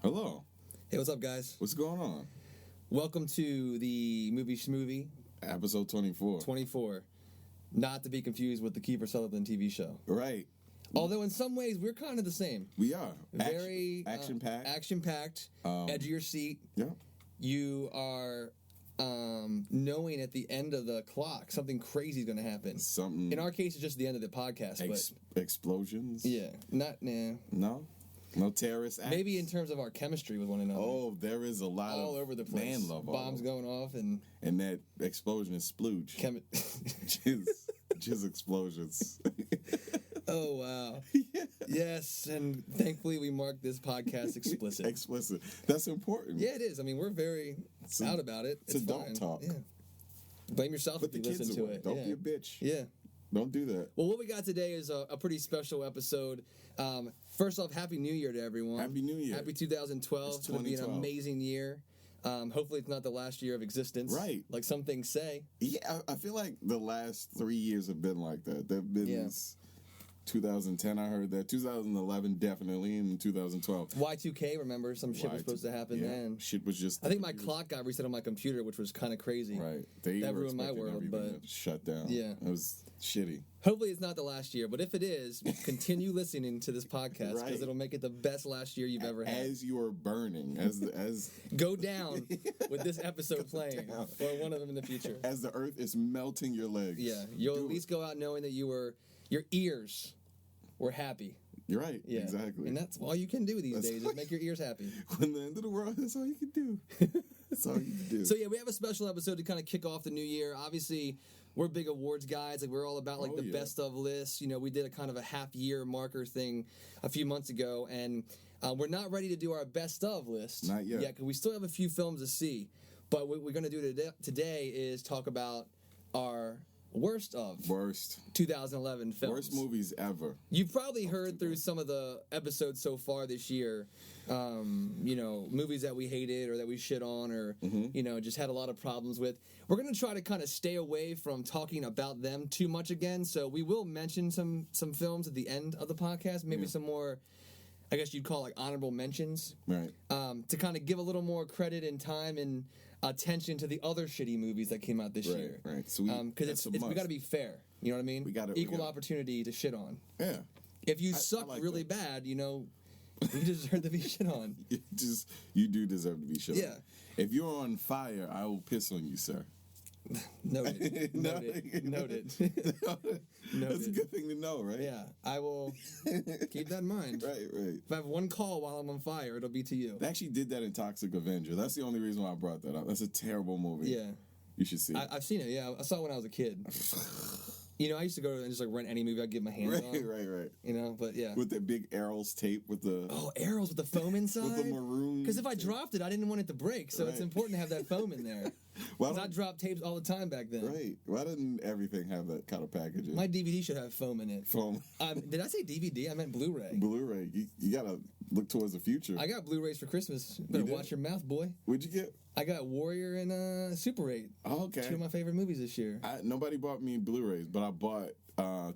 Hello. Hey, what's up, guys? What's going on? Welcome to the movie Schmovie. Episode 24. 24. Not to be confused with the Kiefer Sutherland TV show. Right. Although in some ways we're kind of the same. We are. Very action-packed. Action-packed. Edge of your seat. Yeah. You are knowing at the end of the clock something crazy is going to happen. Something. In our case, it's just the end of the podcast. Explosions? Yeah. No? No terrorist acts? Maybe in terms of our chemistry with one another. Oh, there is a lot all of over the place. man love. Bombs going off and that explosion is splooge. Jizz explosions. Oh, wow. Yeah. Yes, and thankfully we marked this podcast explicit. Explicit. That's important. Yeah, it is. I mean, we're very out about it. It's adult talk. Yeah. Blame yourself if you listen to it. Don't be a bitch. Yeah. Don't do that. Well, what we got today is a pretty special episode. First off, Happy New Year to everyone. Happy New Year. Happy 2012. It's going to be an amazing year. Hopefully it's not the last year of existence. Right. Like some things say. Yeah, I feel like the last 3 years have been like that. They've been 2010, I heard that. 2011, definitely, and 2012. Y2K, remember? Some shit was supposed to happen then. Shit was just... I think my clock got reset on my computer, which was kind of crazy. Right. That ruined my world, but... shut down. Yeah. It was shitty. Hopefully it's not the last year, but if it is, continue listening to this podcast because it'll make it the best last year you've ever had. As you are burning, as go down with this episode playing, or one of them in the future. As the earth is melting your legs. Yeah, you'll at least go out knowing that your ears were happy. You're right. Yeah. Exactly. And that's all you can do these days is make your ears happy. When the end of the world, that's all you can do. That's all you can do. So yeah, we have a special episode to kind of kick off the new year. Obviously, we're big awards guys. Like we're all about the best of lists. You know, we did a kind of a half year marker thing a few months ago, and we're not ready to do our best of list. Not yet. Because we still have a few films to see. But what we're going to do today is talk about our worst 2011 films. Worst movies ever. You've probably heard through some of the episodes so far this year, movies that we hated or that we shit on or, just had a lot of problems with. We're going to try to kind of stay away from talking about them too much again. So we will mention some films at the end of the podcast, maybe some more, I guess you'd call like honorable mentions. Right. To kind of give a little more credit and time and attention to the other shitty movies that came out this year. Right. So because we got to be fair. You know what I mean? Equal opportunity to shit on. Yeah. If you suck really bad, you deserve to be shit on. You do deserve to be shit on. Yeah. If you're on fire, I will piss on you, sir. Noted. That's a good thing to know, right? Yeah, I will keep that in mind. Right. If I have one call while I'm on fire, it'll be to you. They actually did that in Toxic Avenger. That's the only reason why I brought that up. That's a terrible movie. Yeah. You should see it. I've seen it, yeah. I saw it when I was a kid. I used to go and just rent any movie I'd get my hands on. Right. But yeah. With the big Arrows tape with the... Oh, Arrows with the foam inside? With the maroon... Because if I dropped it, I didn't want it to break, so it's important to have that foam in there. Because I dropped tapes all the time back then. Right. Why didn't everything have that kind of packaging? My DVD should have foam in it. Foam. Did I say DVD? I meant Blu-ray. Blu-ray. You gotta look towards the future. I got Blu-rays for Christmas. Better watch your mouth, boy. What'd you get? I got Warrior and Super 8. Oh, okay. Two of my favorite movies this year. Nobody bought me Blu-rays, but I bought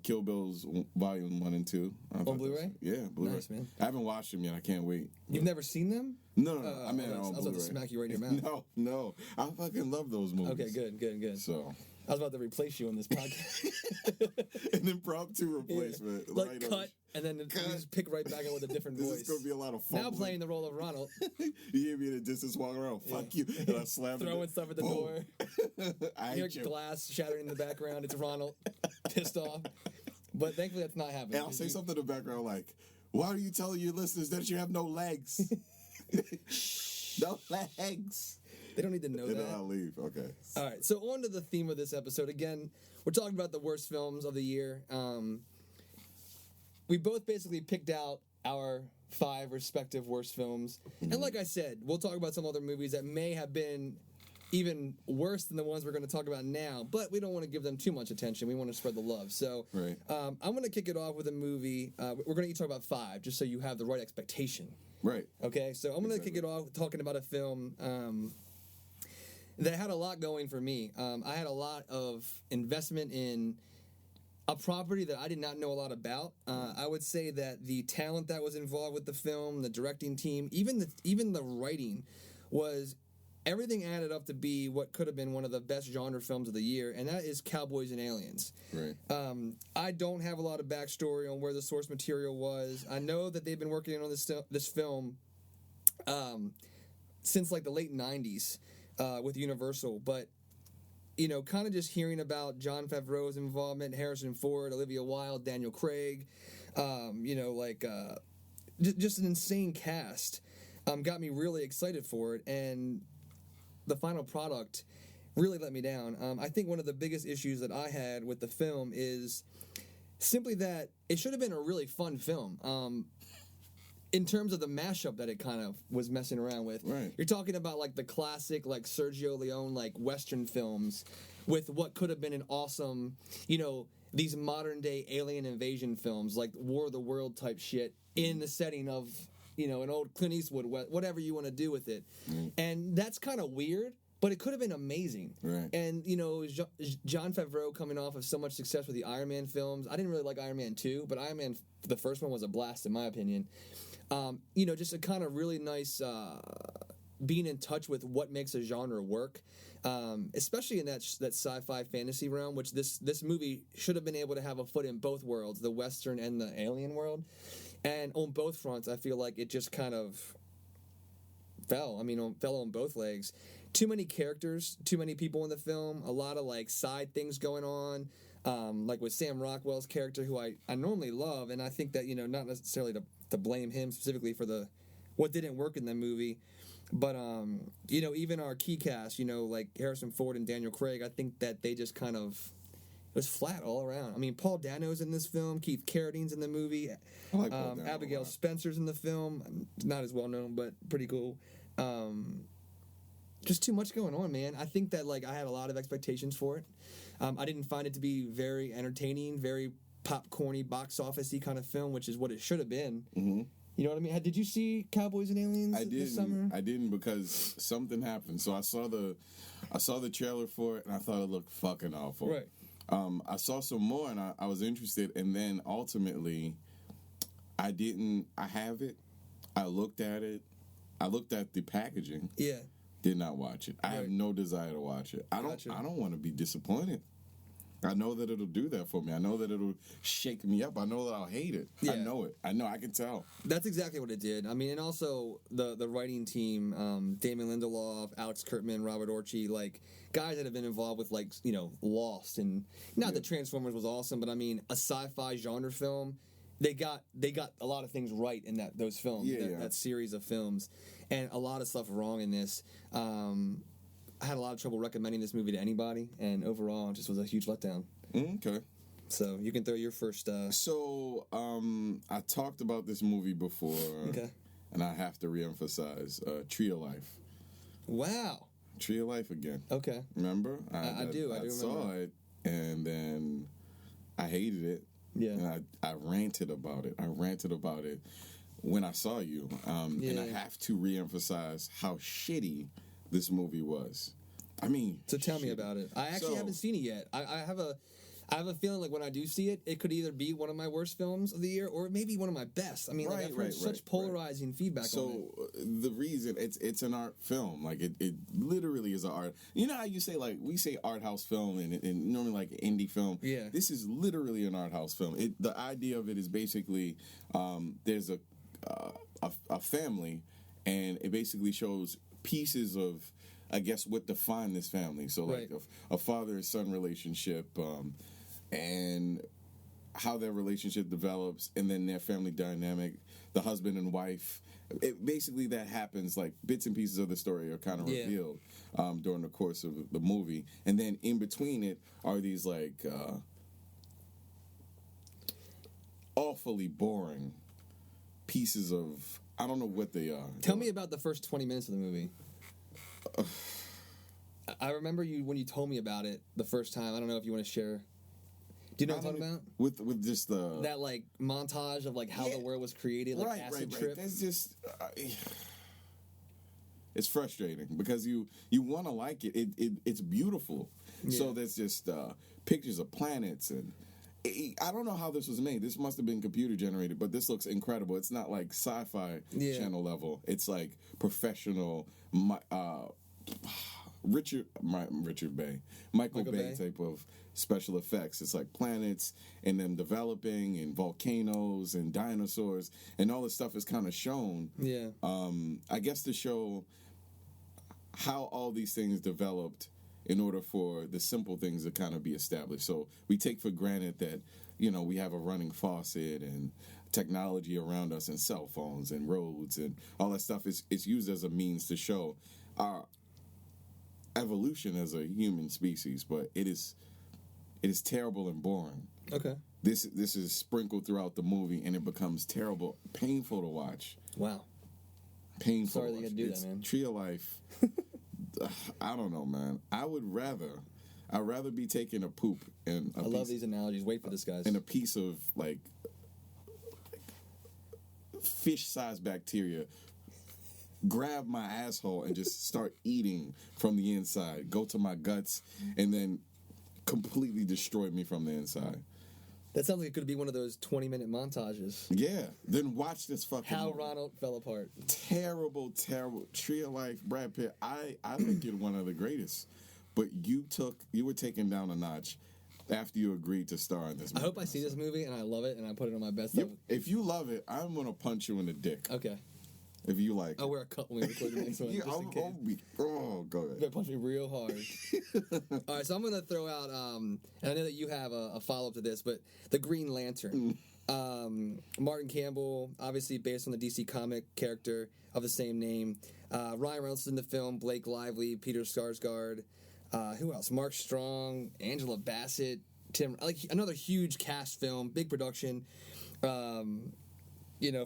Kill Bill's Volume 1 and 2. On Blu-ray? Yeah, Blu-ray. Nice, man. I haven't watched them yet. I can't wait. You've never seen them? No. I mean, I was about to smack you right in your mouth. No. I fucking love those movies. Okay, good. So I was about to replace you on this podcast. An impromptu replacement. Yeah. Like cut, and then you just pick right back up with a different voice. This is going to be a lot of fun. Now playing the role of Ronald. You hear me in the distance walking around, fuck you, and I slam throwing stuff at the door. I hear glass shattering in the background. It's Ronald, pissed off. But thankfully that's not happening. And I'll say something in the background like, why are you telling your listeners that you have no legs? No legs. They don't need to know that. Then I'll leave. Okay. All right. So on to the theme of this episode. Again, we're talking about the worst films of the year. We both basically picked out our 5 respective worst films. Mm-hmm. And like I said, we'll talk about some other movies that may have been even worse than the ones we're going to talk about now, but we don't want to give them too much attention. We want to spread the love. So I'm going to kick it off with a movie. We're going to each talk about 5, just so you have the right expectation. Right. Okay, so I'm going to kick it off talking about a film that had a lot going for me. I had a lot of investment in a property that I did not know a lot about. I would say that the talent that was involved with the film, the directing team, even the writing, was everything added up to be what could have been one of the best genre films of the year, and that is Cowboys and Aliens. Right. I don't have a lot of backstory on where the source material was. I know that they've been working on this film since like the late 90s with Universal, but kind of just hearing about Jon Favreau's involvement, Harrison Ford, Olivia Wilde, Daniel Craig, just an insane cast, got me really excited for it, and the final product really let me down. I think one of the biggest issues that I had with the film is simply that it should have been a really fun film. In terms of the mashup that it kind of was messing around with. Right. You're talking about like the classic like Sergio Leone like Western films with what could have been an awesome, these modern day alien invasion films like War of the World type shit in the setting of, an old Clint Eastwood, whatever you want to do with it. And that's kind of weird, but it could have been amazing. Right. And, Jon Favreau coming off of so much success with the Iron Man films. I didn't really like Iron Man 2, but Iron Man, the first one was a blast in my opinion. Just a kind of really nice being in touch with what makes a genre work, especially in that sci-fi fantasy realm, which this movie should have been able to have a foot in both worlds, the Western and the alien world. And on both fronts, I feel like it just kind of fell. Fell on both legs. Too many characters, too many people in the film, a lot of like side things going on. Like with Sam Rockwell's character, who I normally love, and I think that, not necessarily to blame him specifically for what didn't work in the movie, but even our key cast, like Harrison Ford and Daniel Craig, I think that they just kind of, it was flat all around. Paul Dano's in this film, Keith Carradine's in the movie, I like Paul Dano Abigail Spencer's in the film, not as well known, but pretty cool. Just too much going on, man. I think that I had a lot of expectations for it. I didn't find it to be very entertaining, very popcorny, box office-y kind of film, which is what it should have been. Mm-hmm. You know what I mean? Did you see Cowboys and Aliens this summer? I didn't, because something happened. So I saw the trailer for it, and I thought it looked fucking awful. Right. I saw some more, and I was interested, and then ultimately, I have it. I looked at it. I looked at the packaging. Yeah. Did not watch it. I have no desire to watch it. I don't want to be disappointed. I know that it'll do that for me. I know that it'll shake me up. I know that I'll hate it. Yeah. I know it. I know. I can tell. That's exactly what it did. And also the writing team, Damon Lindelof, Alex Kurtzman, Robert Orci, guys that have been involved with Lost, and not that Transformers was awesome, but a sci-fi genre film. They got a lot of things right in those films, that series of films, and a lot of stuff wrong in this. I had a lot of trouble recommending this movie to anybody, and overall, it just was a huge letdown. Okay. So you can throw your first. I talked about this movie before. Okay. And I have to reemphasize Tree of Life. Wow. Tree of Life again. Okay. Remember? I do. I do remember. Saw it, and then I hated it. Yeah. And I ranted about it. When I saw you. And I have to reemphasize how shitty this movie was. So tell me about it. I actually haven't seen it yet. I have a feeling when I do see it, it could either be one of my worst films of the year or maybe one of my best. I've heard such polarizing feedback on it. So the reason it's an art film, it literally is an art. You know how you say we say art house film and normally indie film. Yeah. This is literally an art house film. The idea of it is basically there's a family, and it basically shows pieces of, I guess, what define this family. So a father and son relationship, and how their relationship develops, and then their family dynamic, the husband and wife. Basically that happens, bits and pieces of the story are kind of revealed during the course of the movie. And then in between it are these awfully boring pieces of, I don't know what they are. Tell me about the first 20 minutes of the movie. I remember when you told me about it the first time. I don't know if you want to share. Do you know what I'm talking about? With just that montage of how the world was created, acid trip. That's just it's frustrating because you want to like it. It's beautiful. Yeah. So there's just pictures of planets I don't know how this was made. This must have been computer generated, but this looks incredible. It's not like sci-fi channel level. It's like professional. Michael Bay type of special effects. It's like planets and them developing and volcanoes and dinosaurs and all this stuff is kind of shown. Yeah. I guess to show how all these things developed in order for the simple things to kind of be established. So we take for granted that, we have a running faucet and technology around us and cell phones and roads and all that stuff. It's used as a means to show our evolution as a human species, but it is terrible and boring. Okay. This is sprinkled throughout the movie, and it becomes terrible, painful to watch. Wow. Painful. Sorry that you had to do that, man. Tree of Life. I don't know, man. I'd rather be taking a poop and I love these analogies. Wait for this, guys. And a piece of like fish-sized bacteria. Grab my asshole and just start eating from the inside. Go to my guts and then completely destroy me from the inside. That sounds like it could be one of those 20-minute montages. Yeah. Then watch this fucking How movie. Ronald fell apart. Terrible. Tree of Life, Brad Pitt. I think you're one of the greatest. But you were taken down a notch after you agreed to star in this movie. I hope I see this movie and I love it and I put it on my best. If you love it, I'm going to punch you in the dick. Okay. If you like I'll wear a cut when we record the next one. Yeah, just in case. Go ahead. You better punch me real hard. All right, so I'm going to throw out, and I know that you have a follow-up to this, but the Green Lantern. Martin Campbell, obviously based on the DC comic character of the same name. Ryan Reynolds in the film, Blake Lively, Peter Skarsgård. Who else? Mark Strong, Angela Bassett, another huge cast film, big production, for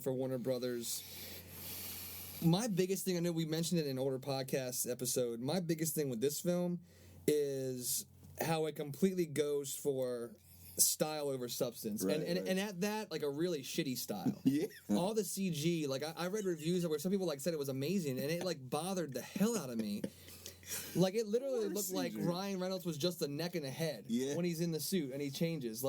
Warner Brothers. My biggest thing, I know we mentioned it in an older podcast episode, my biggest thing with this film is how it completely goes for style over substance. Right. And at that, like a really shitty style. Yeah. All the CG, like I read reviews where some people said it was amazing, and it bothered the hell out of me. Like it literally looked like Ryan Reynolds was just a neck and a head when he's in the suit and he changes.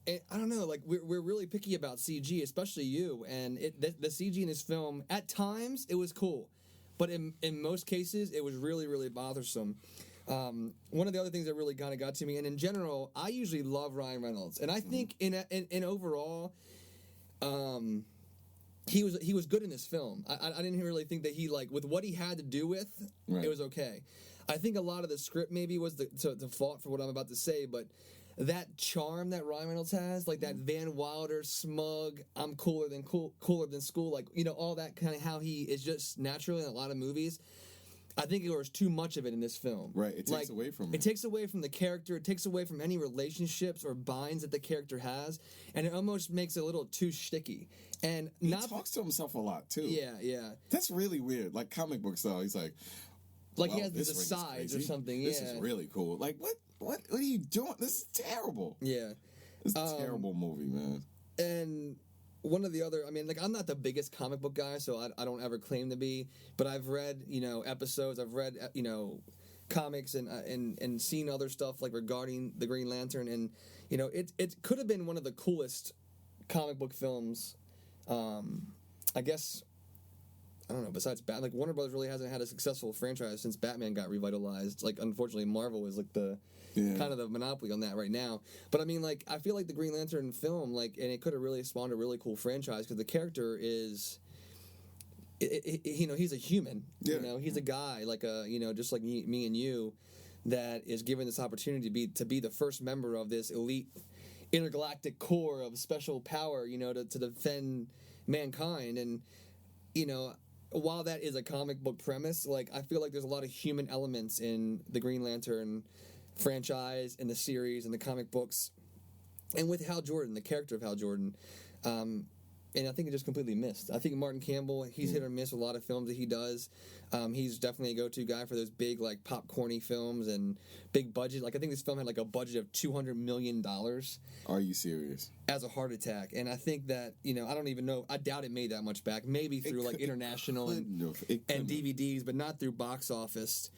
I don't know. Like we're really picky about CG, especially you. And the CG in this film, at times it was cool, but in most cases it was really, really bothersome. One of the other things that really kind of got to me, and in general, I usually love Ryan Reynolds, and I think in overall, he was good in this film. I didn't really think that he with what he had to do with, it was okay. I think a lot of the script maybe was the fault for what I'm about to say, but that charm that Ryan Reynolds has, like that Van Wilder smug, I'm cooler than school, all that kind of how he is just naturally in a lot of movies. I think there was too much of it in this film. Right, it takes away from it. It takes away from the character. It takes away from any relationships or binds that the character has, and it almost makes it a little too shticky. And he talks to himself a lot too. Yeah. That's really weird. Like comic book style, he's like he has the sides or something. This is really cool. Like what are you doing? This is terrible. Yeah, it's a terrible movie, man. And one of the other, I'm not the biggest comic book guy, so I don't ever claim to be, but I've read, episodes, I've read, comics and seen other stuff regarding the Green Lantern, and, it could have been one of the coolest comic book films, I guess. I don't know, besides Batman, Warner Brothers really hasn't had a successful franchise since Batman got revitalized. Unfortunately, Marvel is kind of the monopoly on that right now. But I feel like the Green Lantern film, and it could have really spawned a really cool franchise because the character is, he's a human. Yeah. He's a guy just like me and you, that is given this opportunity to be the first member of this elite intergalactic corps of special power, to defend mankind. And while that is a comic book premise, I feel like there's a lot of human elements in the Green Lantern franchise and the series and the comic books, and with Hal Jordan, the character of Hal Jordan, and I think it just completely missed. I think Martin Campbell, he's hit or miss with a lot of films that he does. He's definitely a go-to guy for those big popcorny films and big budget. I think this film had a budget of $200 million. Are you serious? As a heart attack. And I think that, I don't even know, I doubt it made that much back. Maybe through international and DVDs, but not through box office.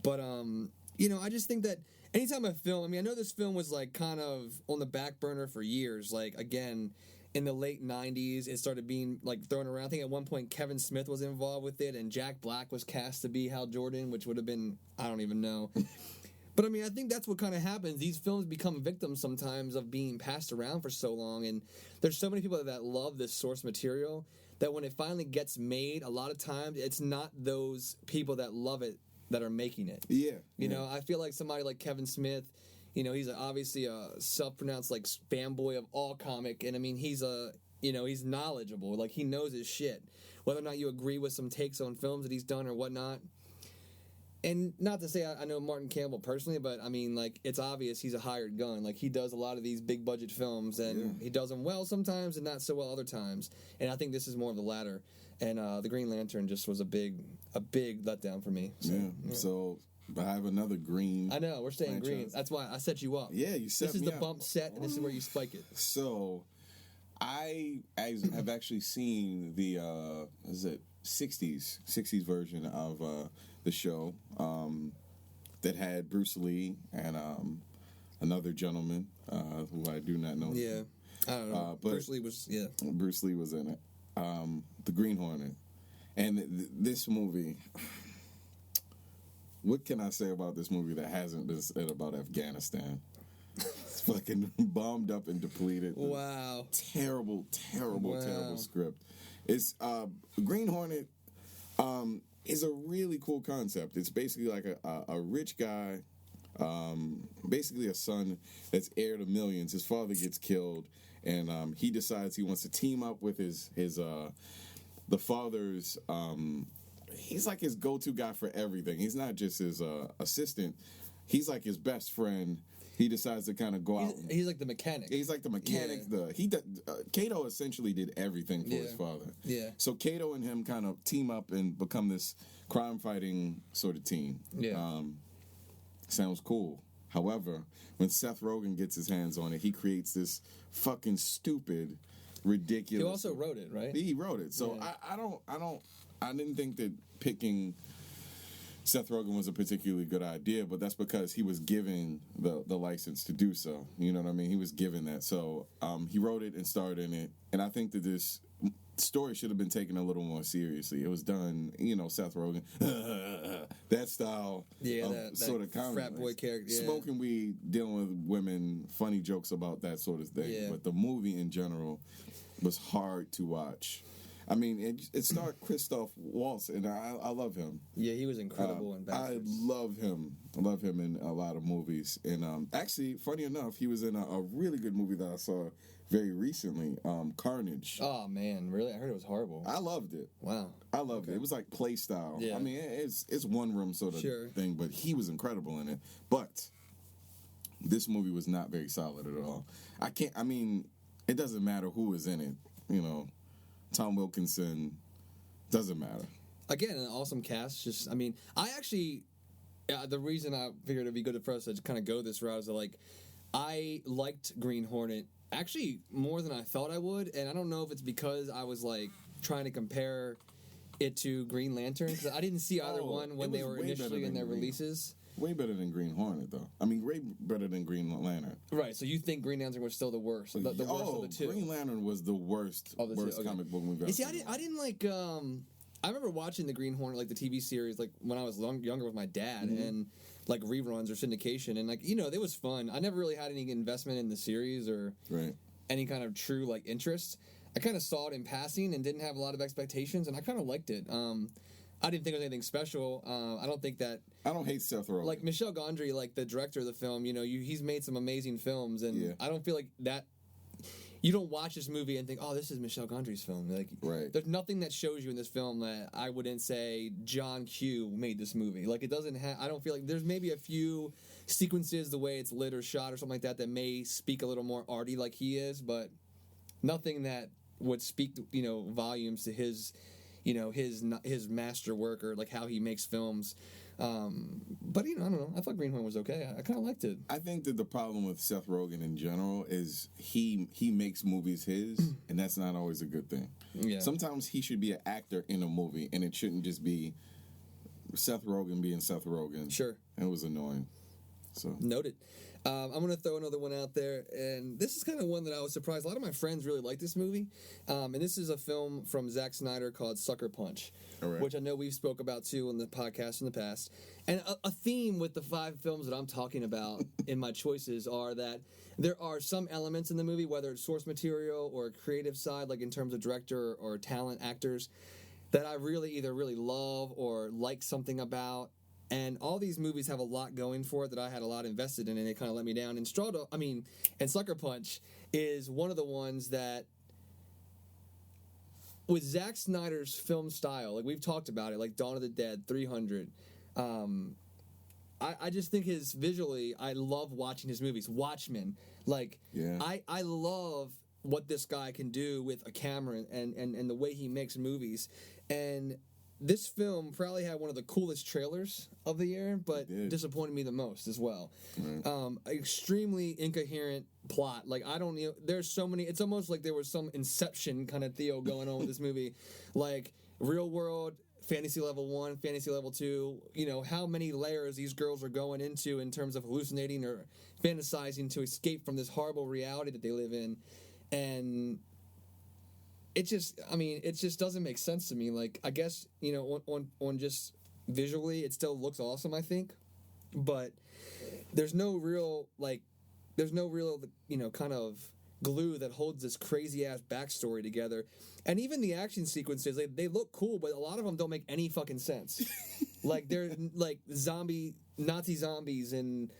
But, I just think that, anytime a film, I mean, I know this film was like kind of on the back burner for years. Like, again, in the late 90s, it started being like thrown around. I think at one point Kevin Smith was involved with it, and Jack Black was cast to be Hal Jordan, which would have been, I don't even know. But I mean, I think that's what kind of happens. These films become victims sometimes of being passed around for so long, and there's so many people that love this source material that when it finally gets made, a lot of times it's not those people that love it that are making it. Yeah. You know, I feel like somebody like Kevin Smith, you know, he's obviously a self-pronounced like fanboy of all comic, and I mean, he's he's knowledgeable, like he knows his shit. Whether or not you agree with some takes on films that he's done or whatnot. And not to say I know Martin Campbell personally, but I mean, like, it's obvious he's a hired gun. Like, he does a lot of these big budget films, and he does them well sometimes and not so well other times. And I think this is more of the latter. And the Green Lantern just was a big letdown for me. So, So I have another green. I know, we're staying franchise. green. That's why I set you up. Yeah, you set This is me the up. bump set, and this is where you spike it. So I have actually seen the 60s version of the show that had Bruce Lee and another gentleman who I do not know. Yeah, I don't know. But Bruce Lee was in it. The Green Hornet. And this movie, what can I say about this movie that hasn't been said about Afghanistan? It's fucking bombed up and depleted. Wow. Terrible script. It's Green Hornet is a really cool concept. It's basically like a rich guy, basically a son that's heir to millions. His father gets killed, and he decides he wants to team up with the father's. He's like his go-to guy for everything. He's not just his assistant. He's like his best friend. He decides to kind of go out. He's like the mechanic. He's like the mechanic. Yeah. Kato essentially did everything for his father. Yeah. So Kato and him kind of team up and become this crime-fighting sort of team. Yeah. Sounds cool. However, when Seth Rogen gets his hands on it, he creates this fucking stupid, ridiculous. He also wrote it, right? He wrote it. So I didn't think that picking Seth Rogen was a particularly good idea, but that's because he was given the license to do so. You know what I mean? He was given that. So he wrote it and starred in it. And I think that this story should have been taken a little more seriously. It was done, Seth Rogen, that style of sort of comedy. Frat boy character. Yeah. Smoking weed, dealing with women, funny jokes about that sort of thing. Yeah. But the movie in general was hard to watch. I mean, it starred Christoph Waltz, and I love him. Yeah, he was incredible in I Bastards. love him. I love him in a lot of movies. And actually, funny enough, he was in a really good movie that I saw very recently, Carnage. Oh, man, really? I heard it was horrible. I loved it. Wow. I loved it. It was like play style. Yeah. I mean, it's one room sort of thing, but he was incredible in it. But this movie was not very solid at all. It doesn't matter who is in it, Tom Wilkinson, doesn't matter. Again, an awesome cast. The reason I figured it'd be good for us to kind of go this route is that, I liked Green Hornet actually more than I thought I would, and I don't know if it's because I was, trying to compare it to Green Lantern, because I didn't see either one when they were initially in their releases. Way better than Green Hornet, though. I mean, way better than Green Lantern. Right, so you think Green Lantern was still the worst, the worst of the two. Green Lantern was the worst comic book movie. See, I didn't like. I remember watching the Green Hornet, the TV series, when I was younger with my dad, and reruns or syndication, and it was fun. I never really had any investment in the series or any kind of true interest. I kind of saw it in passing and didn't have a lot of expectations, and I kind of liked it. I didn't think it was anything special. I don't think that... I don't hate Seth Rogen. Michel Gondry, the director of the film, he's made some amazing films, and I don't feel like that... You don't watch this movie and think, oh, this is Michel Gondry's film. There's nothing that shows you in this film that I wouldn't say John Q made this movie. It doesn't have... I don't feel like... There's maybe a few sequences, the way it's lit or shot or something like that may speak a little more arty like he is, but nothing that would speak, volumes to his... his masterwork or how he makes films. But I don't know. I thought Green Hornet was okay. I kind of liked it. I think that the problem with Seth Rogen in general is he makes movies his, and that's not always a good thing. Yeah. Sometimes he should be an actor in a movie, and it shouldn't just be Seth Rogen being Seth Rogen. Sure. It was annoying. So noted. I'm going to throw another one out there, and this is kind of one that I was surprised. A lot of my friends really like this movie, and this is a film from Zack Snyder called Sucker Punch, which I know we've spoke about too on the podcast in the past. And a theme with the 5 films that I'm talking about in my choices are that there are some elements in the movie, whether it's source material or a creative side, like in terms of director or talent, actors, that I really either really love or like something about. And all these movies have a lot going for it that I had a lot invested in, and it kind of let me down. And Sucker Punch is one of the ones that, with Zack Snyder's film style, like we've talked about it, like Dawn of the Dead, 300. I just think visually, I love watching his movies. Watchmen, I love what this guy can do with a camera and the way he makes movies. And this film probably had one of the coolest trailers of the year, but disappointed me the most as well. Extremely incoherent plot. Like, I don't know. There's so many. It's almost like there was some Inception kind of Theo going on with this movie. Like, real world, fantasy level 1, fantasy level 2. You know, how many layers these girls are going into in terms of hallucinating or fantasizing to escape from this horrible reality that they live in. And it just doesn't make sense to me. Like, I guess, you know, on just visually, it still looks awesome, I think. But there's no real, you know, kind of glue that holds this crazy-ass backstory together. And even the action sequences, they look cool, but a lot of them don't make any fucking sense. Like, they're, like, Nazi zombies and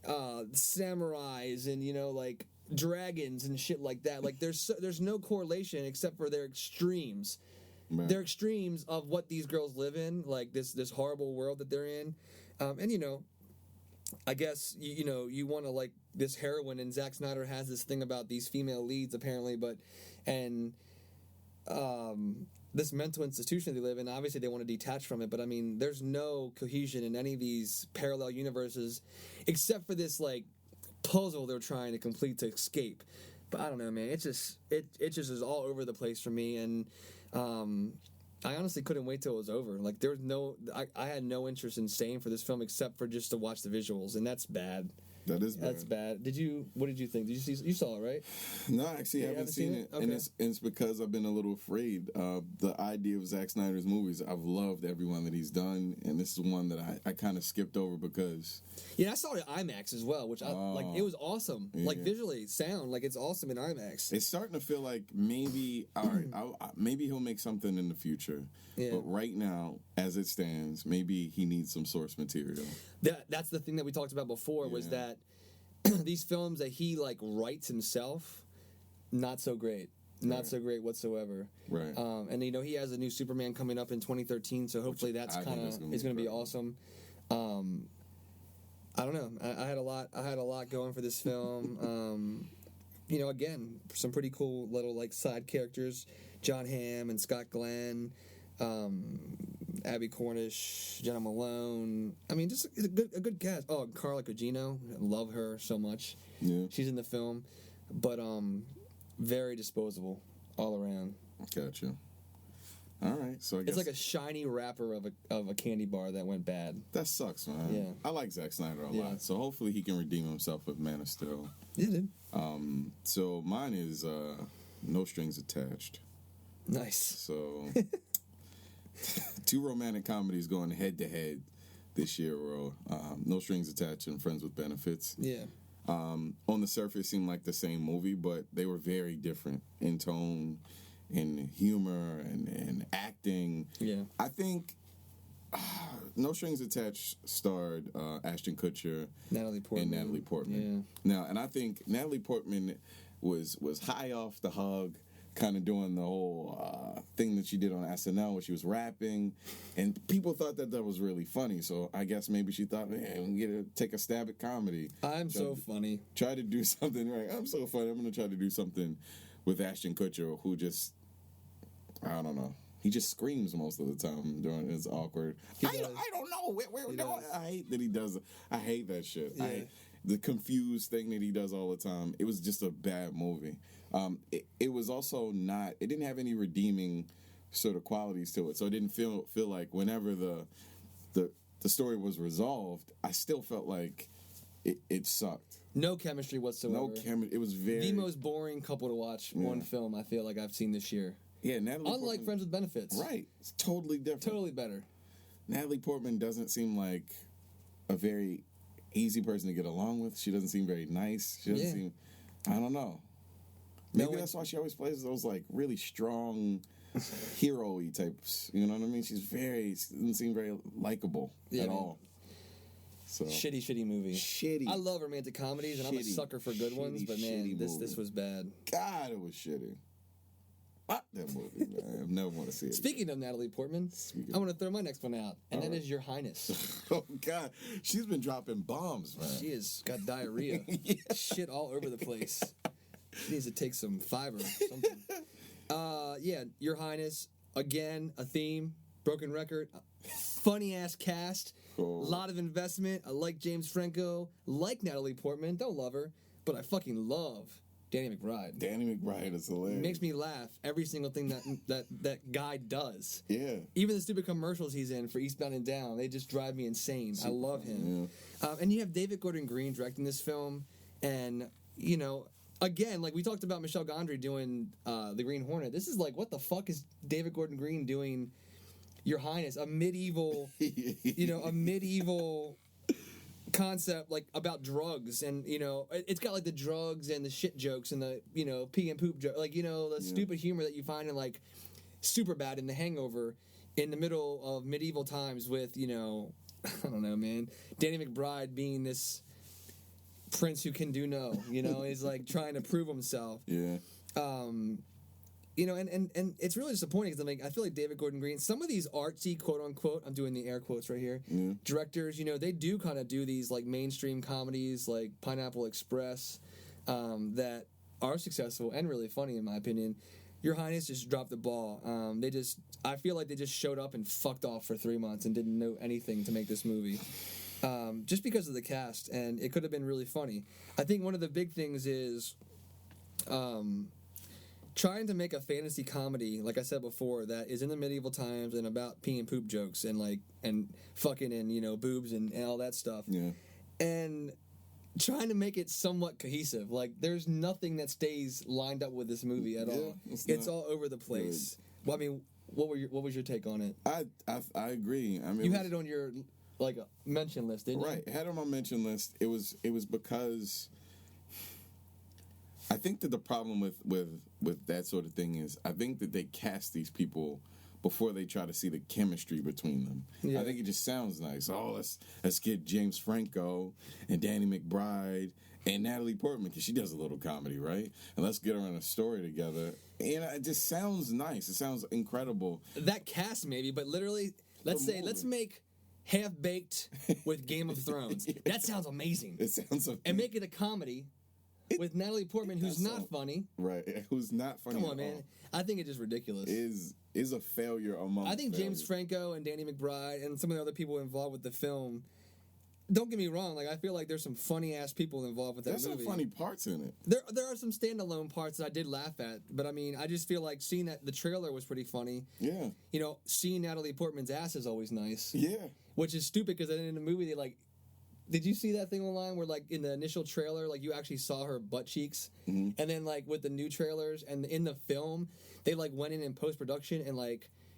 samurais and, you know, like, dragons and shit like that. Like, there's no correlation except for their extremes. Man. They're extremes of what these girls live in, like this horrible world that they're in. And, you know, I guess, you know, you want to like this heroine, and Zack Snyder has this thing about these female leads apparently, this mental institution they live in, obviously they want to detach from it, but I mean, there's no cohesion in any of these parallel universes except for this, like, puzzle they're trying to complete to escape. But I don't know, man. It just is all over the place for me, and I honestly couldn't wait till it was over. Like, there was I had no interest in staying for this film except for just to watch the visuals, and that's bad. That is bad. That's bad. What did you think? You saw it, right? No, actually, I haven't seen it. Okay. And it's because I've been a little afraid. The idea of Zack Snyder's movies, I've loved every one that he's done, and this is one that I kind of skipped over because... Yeah, I saw it at IMAX as well, which it was awesome. Yeah. Like, visually, sound, like, it's awesome in IMAX. It's starting to feel like maybe, maybe he'll make something in the future. Yeah. But right now, as it stands, maybe he needs some source material. That's the thing that we talked about before, was that these films that he, like, writes himself, not so great. Not so great whatsoever. Right. And, you know, he has a new Superman coming up in 2013, so hopefully that's kind of is going to be awesome. I don't know. I had a lot going for this film. You know, again, some pretty cool little, like, side characters. John Hamm and Scott Glenn, Abby Cornish, Jenna Malone. I mean, just a good cast. Oh, Carla Gugino. Love her so much. Yeah. She's in the film. But very disposable all around. Gotcha. All right, so I guess it's like a shiny wrapper of a candy bar that went bad. That sucks, man. Yeah, I like Zack Snyder a lot, so hopefully he can redeem himself with Man of Steel. Yeah, dude. So mine is No Strings Attached. Nice. So 2 romantic comedies going head to head this year, bro. No Strings Attached and Friends with Benefits. Yeah. On the surface, seemed like the same movie, but they were very different in tone, in humor, and acting. Yeah. I think No Strings Attached starred Ashton Kutcher, Natalie Portman. Yeah. Now, and I think Natalie Portman was high off the hog, kind of doing the whole thing that she did on SNL where she was rapping, and people thought that was really funny. So I guess maybe she thought, man, I'm take a stab at comedy. I'm so funny. Try to do something right. I'm so funny. I'm going to try to do something with Ashton Kutcher, who just, I don't know. He just screams most of the time during it's awkward. I don't know where we're going. I hate that he does it. I hate that shit. Yeah. The confused thing that he does all the time. It was just a bad movie. It was also not. It didn't have any redeeming sort of qualities to it. So it didn't feel like whenever the story was resolved, I still felt like it sucked. No chemistry whatsoever. No chemistry. It was the most boring couple to watch one film I feel like I've seen this year. Yeah, Natalie Unlike Portman, Friends with Benefits. Right. It's totally different. Totally better. Natalie Portman doesn't seem like a very easy person to get along with. She doesn't seem very nice. She doesn't seem... I don't know. Maybe that's why she always plays those, like, really strong, hero-y types. You know what I mean? She doesn't seem very likable at all. So. Shitty movie. Shitty. I love romantic comedies, and I'm a sucker for good ones, but man, this was bad. God, it was shitty. Fuck that movie, man. I never want to see it. Speaking of Natalie Portman, I want to throw my next one out, and that is Your Highness. Oh, God. She's been dropping bombs, man. She has got diarrhea. Shit all over the place. She needs to take some fiber or something. Your Highness, again, a theme, broken record, funny-ass cast, a lot of investment. I like James Franco, like Natalie Portman, don't love her, but I fucking love Danny McBride. Danny McBride is hilarious. Makes me laugh every single thing that guy does. Yeah. Even the stupid commercials he's in for Eastbound and Down, they just drive me insane. I love him. Yeah. And you have David Gordon Green directing this film, and, you know, again, like we talked about Michel Gondry doing The Green Hornet. This is like, what the fuck is David Gordon Green doing Your Highness? A medieval, a medieval concept like about drugs, and it's got like the drugs and the shit jokes and the pee and poop joke, like the stupid humor that you find in like Superbad and The Hangover in the middle of medieval times with I don't know, man, Danny McBride being this prince who can do no, he's like trying to prove himself. And it's really disappointing because I feel like David Gordon Green, some of these artsy, quote unquote, I'm doing the air quotes right here, directors, they do kind of do these like mainstream comedies like Pineapple Express that are successful and really funny in my opinion. Your Highness just dropped the ball. I feel like they just showed up and fucked off for 3 months and didn't know anything to make this movie. Just because of the cast, and it could have been really funny. I think one of the big things is trying to make a fantasy comedy, like I said before, that is in the medieval times and about pee and poop jokes and fucking and boobs and all that stuff. Yeah. And trying to make it somewhat cohesive. Like there's nothing that stays lined up with this movie at all. It's all over the place. Good. Well, I mean, what was your take on it? I agree. I mean, you had it on your mention list, didn't you? Right, I had it on my mention list. It was because I think that the problem with that sort of thing is I think that they cast these people before they try to see the chemistry between them. Yeah. I think it just sounds nice. Oh, let's get James Franco and Danny McBride and Natalie Portman, because she does a little comedy, right? And let's get her in a story together. And it just sounds nice. It sounds incredible. That cast maybe, but literally, let's make Half-Baked with Game of Thrones. That sounds amazing. It sounds amazing. And make it a comedy with Natalie Portman, who's not funny. Right, who's not funny. Come on, man. I think it's just ridiculous. Is a failure among I think failures. James Franco and Danny McBride and some of the other people involved with the film, don't get me wrong, I feel like there's some funny-ass people involved with that movie. There's some funny parts in it. There are some standalone parts that I did laugh at, but I mean, I just feel like seeing that the trailer was pretty funny. Yeah. Seeing Natalie Portman's ass is always nice. Yeah. Which is stupid because then in the movie they did you see that thing online where in the initial trailer you actually saw her butt cheeks, and then with the new trailers and in the film they went in post-production and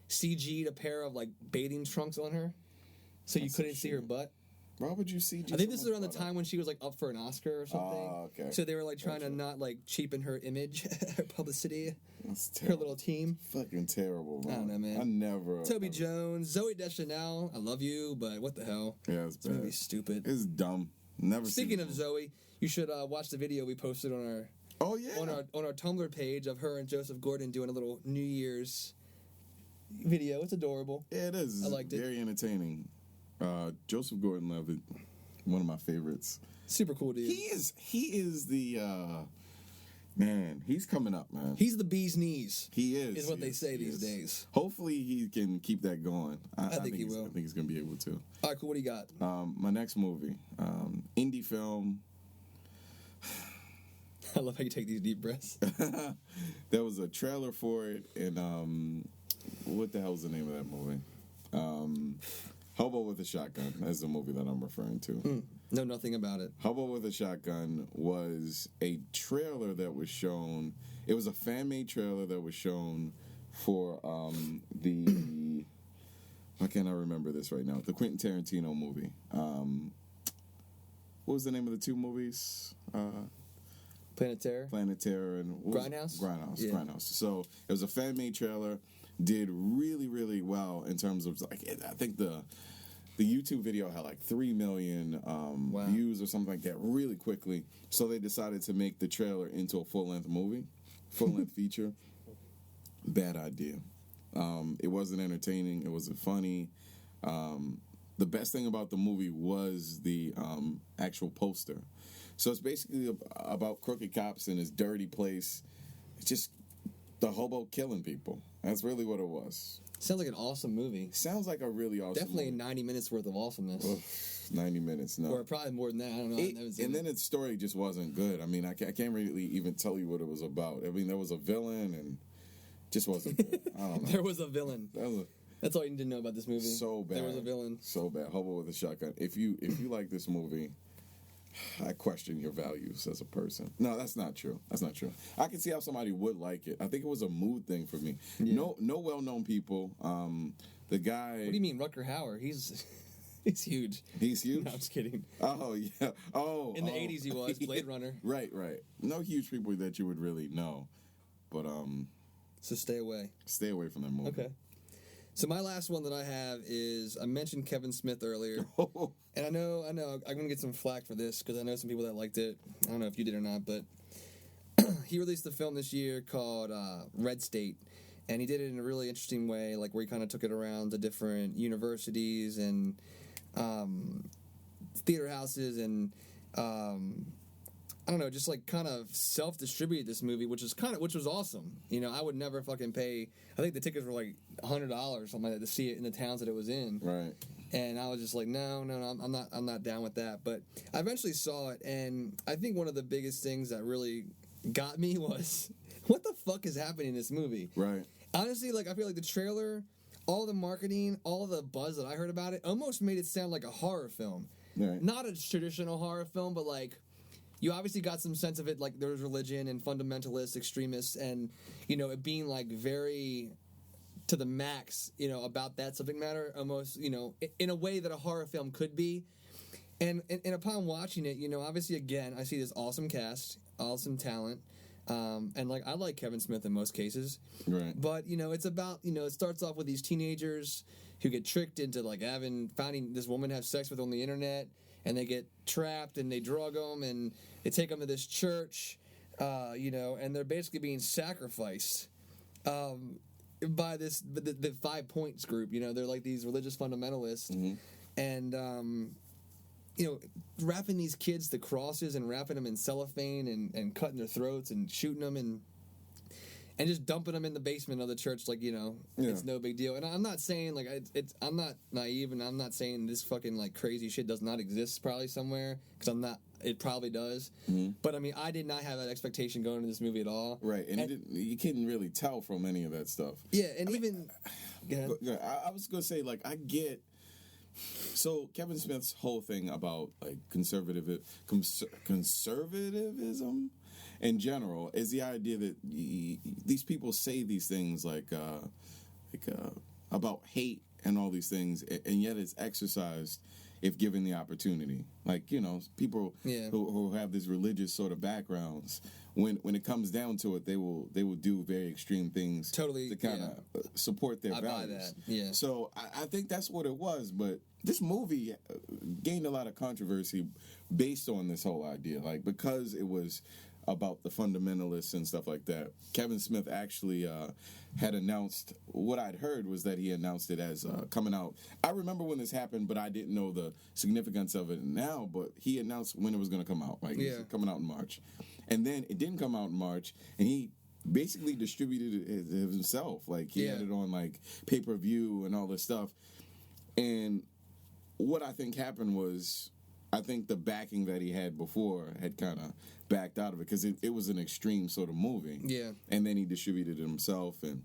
CG'd a pair of bathing trunks on her, so you couldn't see her butt. Why would you see? I think this is around the time when she was up for an Oscar or something. Oh, okay. So they were trying to not cheapen her image, her publicity, her little team. Fucking terrible, man. I don't know, man. I never. Toby Jones, Zoe Deschanel. I love you, but what the hell? Yeah, it's bad. This movie's stupid. It's dumb. Never. Speaking of Zoe, you should watch the video we posted on our. Oh yeah. On our Tumblr page of her and Joseph Gordon doing a little New Year's video. It's adorable. Yeah, it is. I liked it. Very entertaining. Joseph Gordon-Levitt, one of my favorites. Super cool dude. He is the man. He's coming up, man. He's the bee's knees. He is what they say these days. Hopefully, he can keep that going. I think he will. I think he's gonna be able to. All right, cool. What do you got? My next movie, indie film. I love how you take these deep breaths. There was a trailer for it, and what the hell is the name of that movie? Hobo with a Shotgun. That's the movie that I'm referring to. Know nothing about it. Hobo with a Shotgun was a trailer that was shown. It was a fan-made trailer that was shown for the... Why can't I remember this right now? The Quentin Tarantino movie. What was the name of the two movies? Planet Terror? Planet Terror and... Grindhouse? Grindhouse. So it was a fan-made trailer. Did really, really well in terms of... like, I think the YouTube video had like 3 million views or something like that really quickly. So they decided to make the trailer into a full-length movie, full-length feature. Bad idea. It wasn't entertaining. It wasn't funny. The best thing about the movie was the actual poster. So it's basically about crooked cops in this dirty place. It's just the hobo killing people. That's really what it was. Sounds like an awesome movie. Sounds like a really awesome Definitely movie. 90 minutes worth of awesomeness. Ugh, 90 minutes, no. Or probably more than that. I don't know. And then its story just wasn't good. I mean, I can't really even tell you what it was about. I mean, there was a villain and just wasn't good. I don't know. There was a villain. That's all you need to know about this movie. So bad. There was a villain. So bad. Hobo with a Shotgun. If you like this movie, I question your values as a person. No, that's not true. That's not true. I can see how somebody would like it. I think it was a mood thing for me. Yeah. No well-known people. The guy... What do you mean, Rutger Hauer? He's huge. He's huge? No, I'm just kidding. Oh, yeah. Oh, in the 80s he was. Blade Runner. Right. No huge people that you would really know. But, So stay away. Stay away from that movie. Okay. So my last one that I have is, I mentioned Kevin Smith earlier. And I know, I'm going to get some flack for this because I know some people that liked it. I don't know if you did or not, but he released a film this year called Red State. And he did it in a really interesting way, like where he kind of took it around to different universities and theater houses and I don't know, just like kind of self-distributed this movie, which was awesome. You know, I would never fucking pay. I think the tickets were like $100 or something like that to see it in the towns that it was in. Right. And I was just like, no, I'm not down with that. But I eventually saw it, and I think one of the biggest things that really got me was, what the fuck is happening in this movie? Right. Honestly, like I feel like the trailer, all the marketing, all the buzz that I heard about it, almost made it sound like a horror film. Right. Not a traditional horror film, but like, you obviously got some sense of it, like there was religion and fundamentalists, extremists, and, you know, it being like very to the max, you know, about that subject matter, almost, you know, in a way that a horror film could be. And upon watching it, you know, obviously, again, I see this awesome cast, awesome talent, and like I like Kevin Smith in most cases. Right. But, you know, it's about, you know, it starts off with these teenagers who get tricked into like finding this woman have sex with on the internet. And they get trapped, and they drug them, and they take them to this church, you know, and they're basically being sacrificed by the 5 Points group. You know, they're like these religious fundamentalists, and you know, wrapping these kids to crosses and wrapping them in cellophane and cutting their throats and shooting them and just dumping them in the basement of the church, like, you know, it's no big deal. And I'm not saying, like, I'm not naive, and I'm not saying this fucking, like, crazy shit does not exist probably somewhere, because it probably does. But, I mean, I did not have that expectation going into this movie at all. Right, and you couldn't really tell from any of that stuff. Yeah, and I was going to say, like, I get... So, Kevin Smith's whole thing about, like, conservatism in general is the idea that these people say these things like about hate and all these things, and yet it's exercised if given the opportunity. Like, you know, people who have these religious sort of backgrounds, when it comes down to it, they will do very extreme things to kind of support their values. I buy that. Yeah. So I think that's what it was, but this movie gained a lot of controversy based on this whole idea, like because it was about the fundamentalists and stuff like that. Kevin Smith actually had announced, what I'd heard was that he announced it as coming out. I remember when this happened, but I didn't know the significance of it now, but he announced when it was going to come out. Like, it was coming out in March. And then it didn't come out in March, and he basically distributed it himself. Like, he had it on, like, pay-per-view and all this stuff. And what I think happened was, I think the backing that he had before had kind of backed out of it because it was an extreme sort of movie. Yeah. And then he distributed it himself. And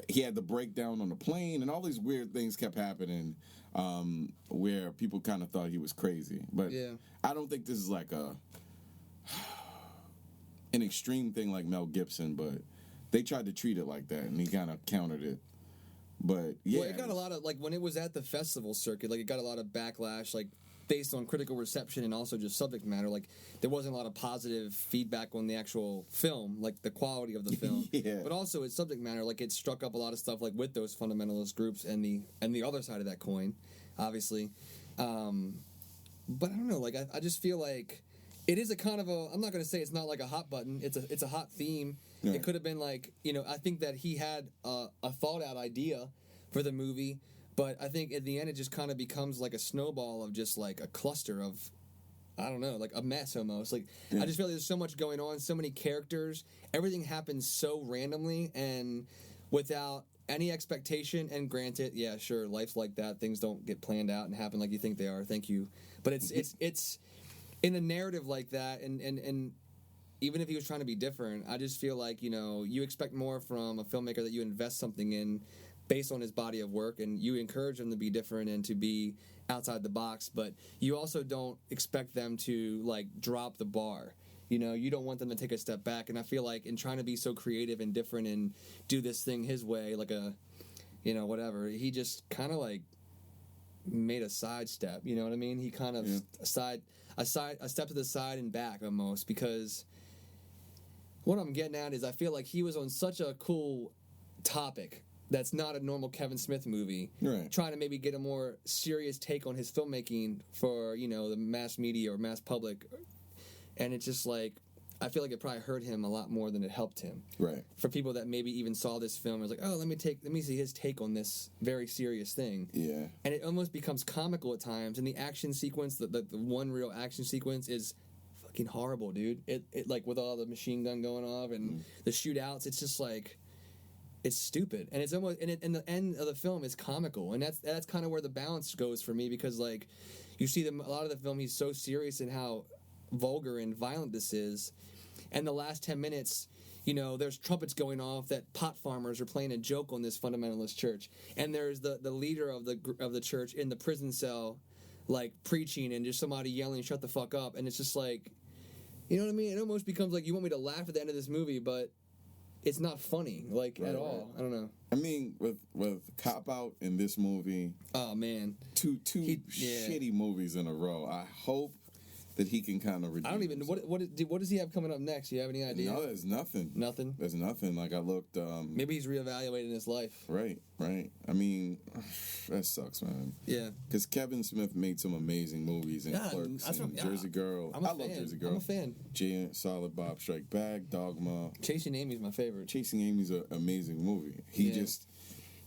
he had the breakdown on the plane, and all these weird things kept happening where people kind of thought he was crazy. But I don't think this is like an extreme thing like Mel Gibson, but they tried to treat it like that, and he kind of countered it. But yeah, well, it got a lot of, like, when it was at the festival circuit, like, it got a lot of backlash, like, based on critical reception and also just subject matter. Like, there wasn't a lot of positive feedback on the actual film, like the quality of the film, but also its subject matter. Like, it struck up a lot of stuff, like, with those fundamentalist groups and the other side of that coin, obviously. But I don't know. Like, I just feel like it is a kind of a. I'm not going to say it's not like a hot button. It's a hot theme. Yeah. It could have been like, I think that he had a thought out idea for the movie, but I think at the end it just kind of becomes like a snowball of just like a cluster of, I don't know, like a mess almost. Like, I just feel like there's so much going on, so many characters, everything happens so randomly and without any expectation. And granted, yeah, sure, life's like that. Things don't get planned out and happen like you think they are. Thank you. But it's in a narrative like that, and even if he was trying to be different, I just feel like, you expect more from a filmmaker that you invest something in based on his body of work, and you encourage him to be different and to be outside the box, but you also don't expect them to, like, drop the bar. You don't want them to take a step back, and I feel like in trying to be so creative and different and do this thing his way, like a, whatever, he just kind of, like, made a sidestep, you know what I mean? He kind of a step to the side and back almost, because what I'm getting at is I feel like he was on such a cool topic that's not a normal Kevin Smith movie, trying to maybe get a more serious take on his filmmaking for, the mass media or mass public. And it's just like, I feel like it probably hurt him a lot more than it helped him. Right. For people that maybe even saw this film and was like, oh, let me see his take on this very serious thing. Yeah. And it almost becomes comical at times. And the action sequence, the one real action sequence is fucking horrible, dude. It like, with all the machine gun going off and the shootouts, it's just like, it's stupid, and it's almost, and the end of the film is comical, and that's kind of where the balance goes for me, because, like, you see a lot of the film, he's so serious in how vulgar and violent this is, and the last 10 minutes, there's trumpets going off that pot farmers are playing a joke on this fundamentalist church, and there's the leader of the church in the prison cell, like, preaching, and just somebody yelling, "Shut the fuck up," and it's just like, you know what I mean? It almost becomes like you want me to laugh at the end of this movie, but it's not funny, like, at all. I don't know. I mean, with Cop Out in this movie. Oh, man. Two shitty movies in a row. I hope that he can kind of redeem. I don't even. What does he have coming up next? Do you have any idea? No, there's nothing. Nothing. There's nothing. Like, I looked. Maybe he's reevaluating his life. Right. I mean, that sucks, man. Yeah. Because Kevin Smith made some amazing movies in Clerks and Jersey Girl. I love Jersey Girl. I'm a fan. Jay and Silent Bob Strike Back, Dogma. Chasing Amy's my favorite. Chasing Amy's an amazing movie. He just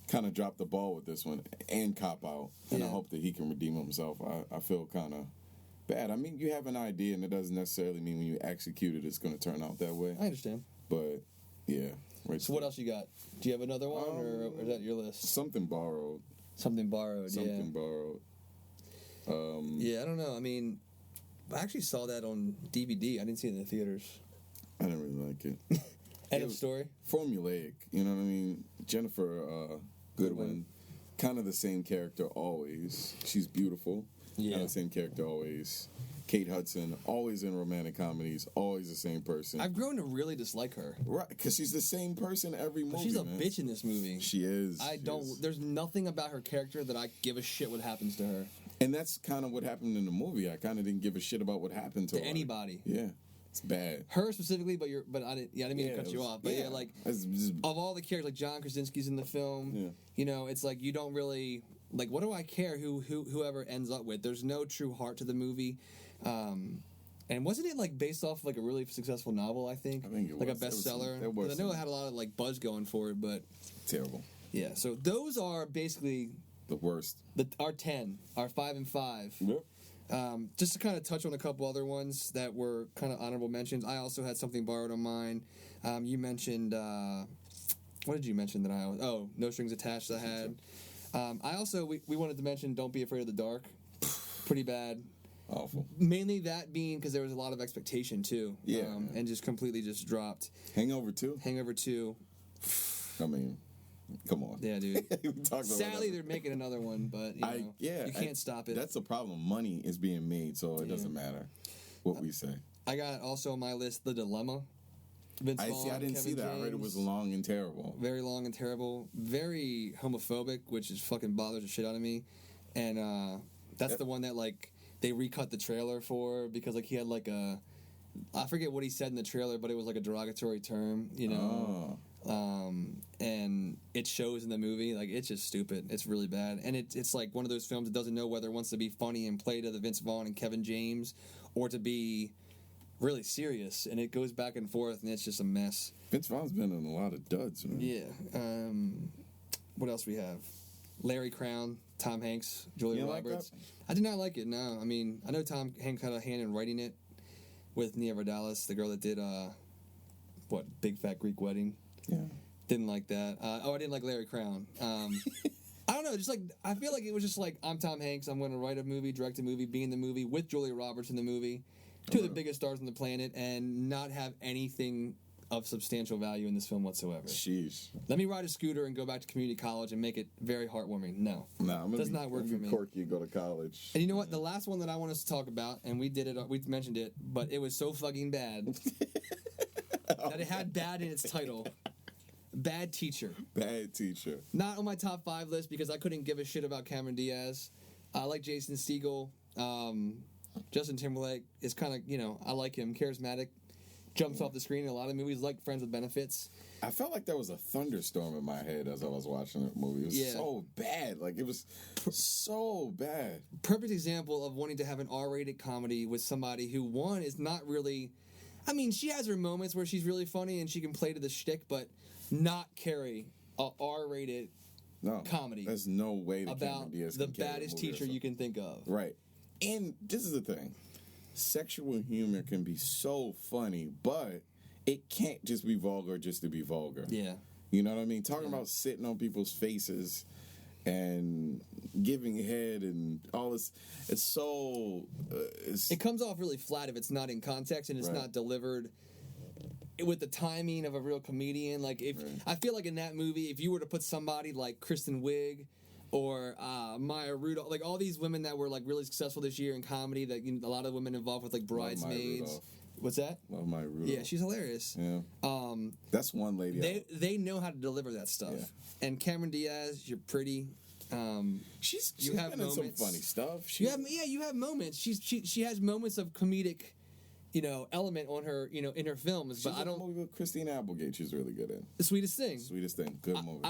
kind of dropped the ball with this one and Cop Out, and I hope that he can redeem himself. I feel kind of bad. I mean, you have an idea, and it doesn't necessarily mean when you execute it, it's going to turn out that way. I understand. But, yeah. Right. So what else you got? Do you have another one, or is that your list? Something Borrowed. Something Borrowed, Something Borrowed. Yeah, I don't know. I mean, I actually saw that on DVD. I didn't see it in the theaters. I didn't really like it. End of story? Formulaic. You know what I mean? Jennifer Goodwin. Kind of the same character always. She's beautiful. Yeah. Kind of the same character always. Kate Hudson, always in romantic comedies, always the same person. I've grown to really dislike her. Right, because she's the same person every movie. But she's a bitch in this movie. She is. There's nothing about her character that I give a shit what happens to her. And that's kind of what happened in the movie. I kind of didn't give a shit about what happened to her. Anybody. Yeah. It's bad. Her specifically, but I didn't mean to cut you off. But like, of all the characters, like John Krasinski's in the film, it's like you don't really, like, what do I care whoever ends up with? There's no true heart to the movie. And wasn't it, like, based off, like, a really successour novel, I think? I think it was. Like a bestseller? I know it had a lot of, like, buzz going for it, but... Terrible. Yeah, so those are basically... The worst. Our 10. Our 5 and 5. Yep. Just to kind of touch on a couple other ones that were kind of honorable mentions. I also had Something Borrowed on mine. You mentioned... what did you mention that I... Oh, No Strings Attached I had. I also... We wanted to mention Don't Be Afraid of the Dark. Pretty bad. Awful. Mainly that being because there was a lot of expectation, too. Yeah. And just completely just dropped. Hangover 2? Hangover 2. I mean... Come on. Yeah, dude. We talked about Sadly, that. they're making another one, but you can't stop it. That's the problem. Money is being made, so it doesn't matter what we say. I got also on my list The Dilemma. Vince Vaughn, I didn't see that. James. I heard it was long and terrible. Very long and terrible. Very homophobic, which is fucking bothers the shit out of me. And that's the one that like they recut the trailer for because like he had like I forget what he said in the trailer, but it was like a derogatory term, you know. And it shows in the movie. Like it's just stupid. It's really bad. And it's like one of those films that doesn't know whether it wants to be funny and play to the Vince Vaughn and Kevin James or to be really serious, and it goes back and forth, and it's just a mess. Vince Vaughn's been in a lot of duds, man. Yeah. What else we have? Larry Crown, Tom Hanks, Julia Roberts. Like I did not like it. No, I mean I know Tom Hanks had a hand in writing it with Nia Vardalos, the girl that did Big Fat Greek Wedding. Yeah. Didn't like that. I didn't like Larry Crown. I don't know. Just like I feel like it was just like I'm Tom Hanks. I'm going to write a movie, direct a movie, be in the movie with Julia Roberts in the movie. Two of the biggest stars on the planet, and not have anything of substantial value in this film whatsoever. Sheesh. Let me ride a scooter and go back to community college and make it very heartwarming. No. Does not work for me. Quirky, go to college. And you know what? The last one that I want us to talk about, and we mentioned it, but it was so fucking bad that it had bad in its title. Bad Teacher. Bad Teacher. Not on my top 5 list because I couldn't give a shit about Cameron Diaz. I like Jason Segel. Justin Timberlake is kind of, I like him, charismatic, jumps off the screen in a lot of movies, like Friends with Benefits. I felt like there was a thunderstorm in my head as I was watching the movie. It was so bad. Like, it was so bad. Perfect example of wanting to have an R-rated comedy with somebody who, one, is not really... I mean, she has her moments where she's really funny and she can play to the shtick, but not carry a R-rated comedy. There's no way that about Cameron Diaz the can carry baddest a movie teacher you can think of. Right. And this is the thing. Sexual humor can be so funny, but it can't just be vulgar just to be vulgar. Yeah. You know what I mean? Talking about sitting on people's faces and giving head and all this, it's so... it comes off really flat if it's not in context and it's not delivered with the timing of a real comedian. Like, I feel like in that movie, if you were to put somebody like Kristen Wiig or Maya Rudolph, like all these women that were like really successful this year in comedy, that a lot of women involved with like Bridesmaids. What's that? Love Maya Rudolph. Yeah, she's hilarious. Yeah. That's one lady. They know how to deliver that stuff. Yeah. And Cameron Diaz, you're pretty. She's have been in some moments. funny stuff. You have moments. She has moments of comedic, element on her, in her films. But I don't. Movie with Christina Applegate, she's really good in. The Sweetest Thing. Sweetest Thing, good movie.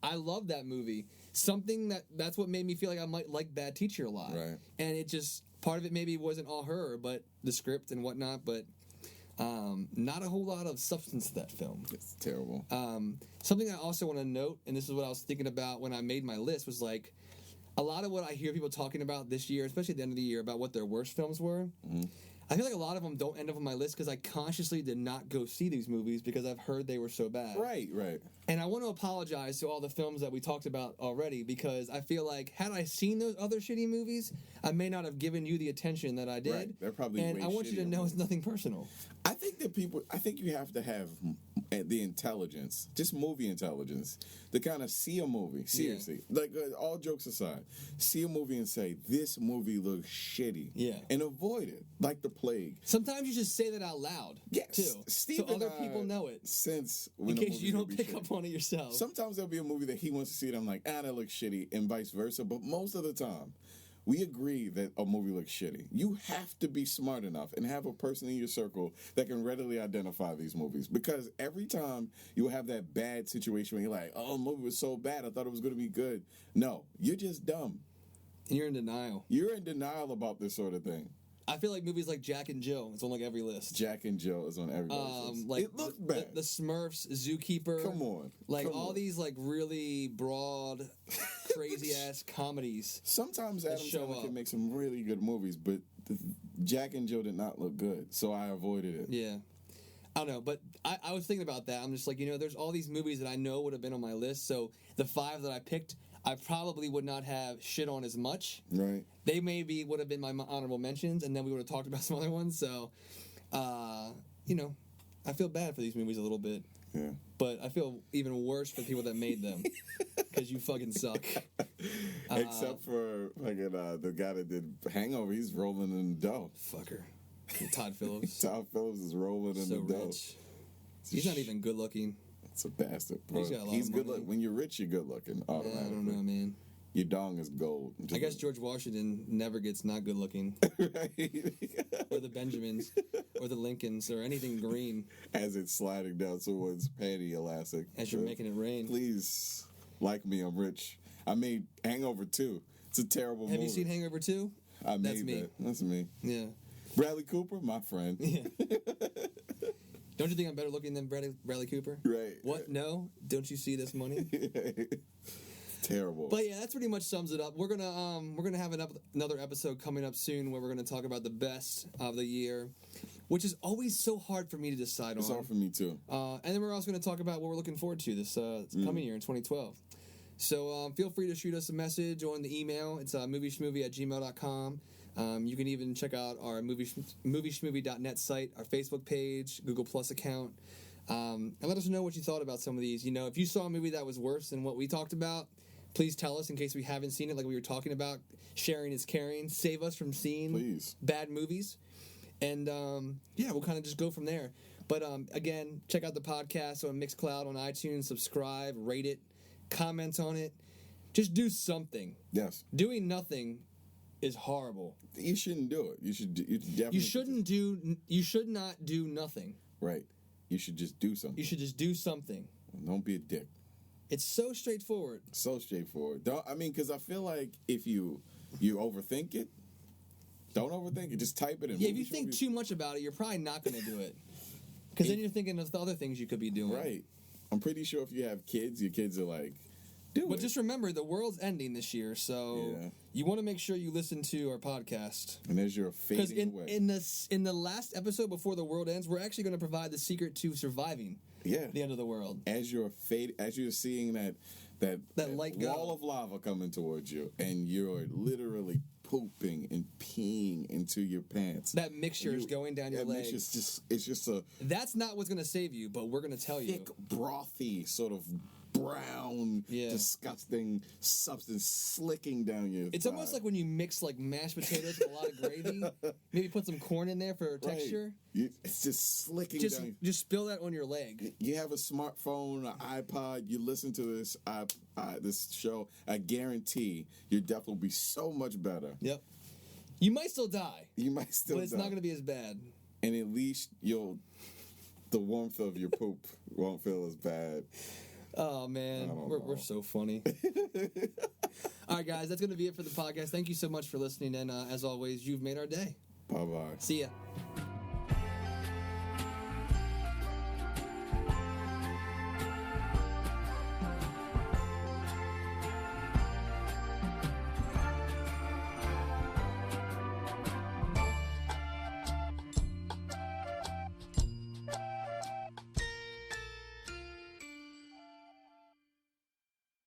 I love that movie. Something that's what made me feel like I might like Bad Teacher a lot. Right. And it just part of it maybe wasn't all her, but the script and whatnot. But not a whole lot of substance to that film. It's terrible. Something I also want to note, and this is what I was thinking about when I made my list, was like a lot of what I hear people talking about this year, especially at the end of the year, about what their worst films were. Mm-hmm. I feel like a lot of them don't end up on my list because I consciously did not go see these movies because I've heard they were so bad. Right. And I want to apologize to all the films that we talked about already because I feel like had I seen those other shitty movies, I may not have given you the attention that I did. Right. They're probably and I want you to know it's nothing personal. I think you have to have the intelligence, just movie intelligence, to kind of see a movie, seriously. Yeah. Like, all jokes aside, see a movie and say, this movie looks shitty. Yeah. And avoid it, like the plague. Sometimes you just say that out loud, too. Steve so other people know it. Since in case you don't pick up on it yourself. Sometimes there'll be a movie that he wants to see and I'm like, that looks shitty, and vice versa. But most of the time, we agree that a movie looks shitty. You have to be smart enough and have a person in your circle that can readily identify these movies. Because every time you'll have that bad situation where you're like, oh, the movie was so bad, I thought it was going to be good. No, you're just dumb. And you're in denial. You're in denial about this sort of thing. I feel like movies like Jack and Jill is on like every list. Jack and Jill is on every list. Like it looked bad. The Smurfs, Zookeeper. Come on. These like really broad, crazy ass comedies. Sometimes Adam Sandler can make some really good movies, but Jack and Jill did not look good, so I avoided it. Yeah. I don't know, but I was thinking about that. I'm just like, there's all these movies that I know would have been on my list, so the 5 that I picked, I probably would not have shit on as much. Right. They maybe would have been my honorable mentions, and then we would have talked about some other ones. So, I feel bad for these movies a little bit. Yeah. But I feel even worse for the people that made them because you fucking suck. Except for fucking the guy that did Hangover, he's rolling in the dough. Fucker. Todd Phillips. Todd Phillips is rolling in the dough. Rich. He's not even good looking. It's a bastard. He's good looking. When you're rich, you're good looking. I don't know, man. Your dong is gold. I guess George Washington never gets not good looking. Right. Or the Benjamins. Or the Lincolns. Or anything green. As it's sliding down towards panty elastic. As you're making it rain. Please, like me, I'm rich. I made Hangover 2. It's a terrible movie. Have you seen Hangover 2? That's me. That's me. Yeah. Bradley Cooper, my friend. Yeah. Don't you think I'm better looking than Bradley Cooper? Right. What? No? Don't you see this money? Terrible. But yeah, that pretty much sums it up. We're gonna have another episode coming up soon where we're gonna talk about the best of the year, which is always so hard for me to decide on. It's hard for me too. And then we're also gonna talk about what we're looking forward to this coming year in 2012. So feel free to shoot us a message on the email. It's movieschmovie@gmail.com. You can even check out our movieschmovie.net site, our Facebook page, Google Plus account, and let us know what you thought about some of these. You know, if you saw a movie that was worse than what we talked about, please tell us in case we haven't seen it, like we were talking about. Sharing is caring. Save us from seeing bad movies. And, we'll kind of just go from there. But, again, check out the podcast on Mixcloud, on iTunes. Subscribe, rate it, comment on it. Just do something. Yes. Doing nothing is horrible. You shouldn't do it. You should not do nothing. Right. You should just do something. You should just do something. Don't be a dick. It's so straightforward. So straightforward. Because I feel like if you overthink it, don't overthink it. Just type it in. Yeah, if you think too much about it, you're probably not going to do it. Because then you're thinking of the other things you could be doing. Right. I'm pretty sure if you have kids, your kids are like, But just remember, the world's ending this year, so you want to make sure you listen to our podcast. And as you're fading away. Because in the last episode before the world ends, we're actually going to provide the secret to surviving the end of the world. As you're seeing that light wall of lava coming towards you, and you're literally pooping and peeing into your pants. That mixture is going down your legs. It's just a... That's not what's going to save you, but we're going to tell you. Thick, brothy, sort of brown, disgusting substance slicking down your It's almost like when you mix like mashed potatoes with a lot of gravy. Maybe put some corn in there for texture. It's just slicking down. Just spill that on your leg. You have a smartphone, an iPod, you listen to this this show, I guarantee your death will be so much better. Yep. You might still die. But it's not going to be as bad. And at least the warmth of your poop won't feel as bad. Oh, man. We're so funny. All right, guys. That's going to be it for the podcast. Thank you so much for listening. And as always, you've made our day. Bye-bye. See ya.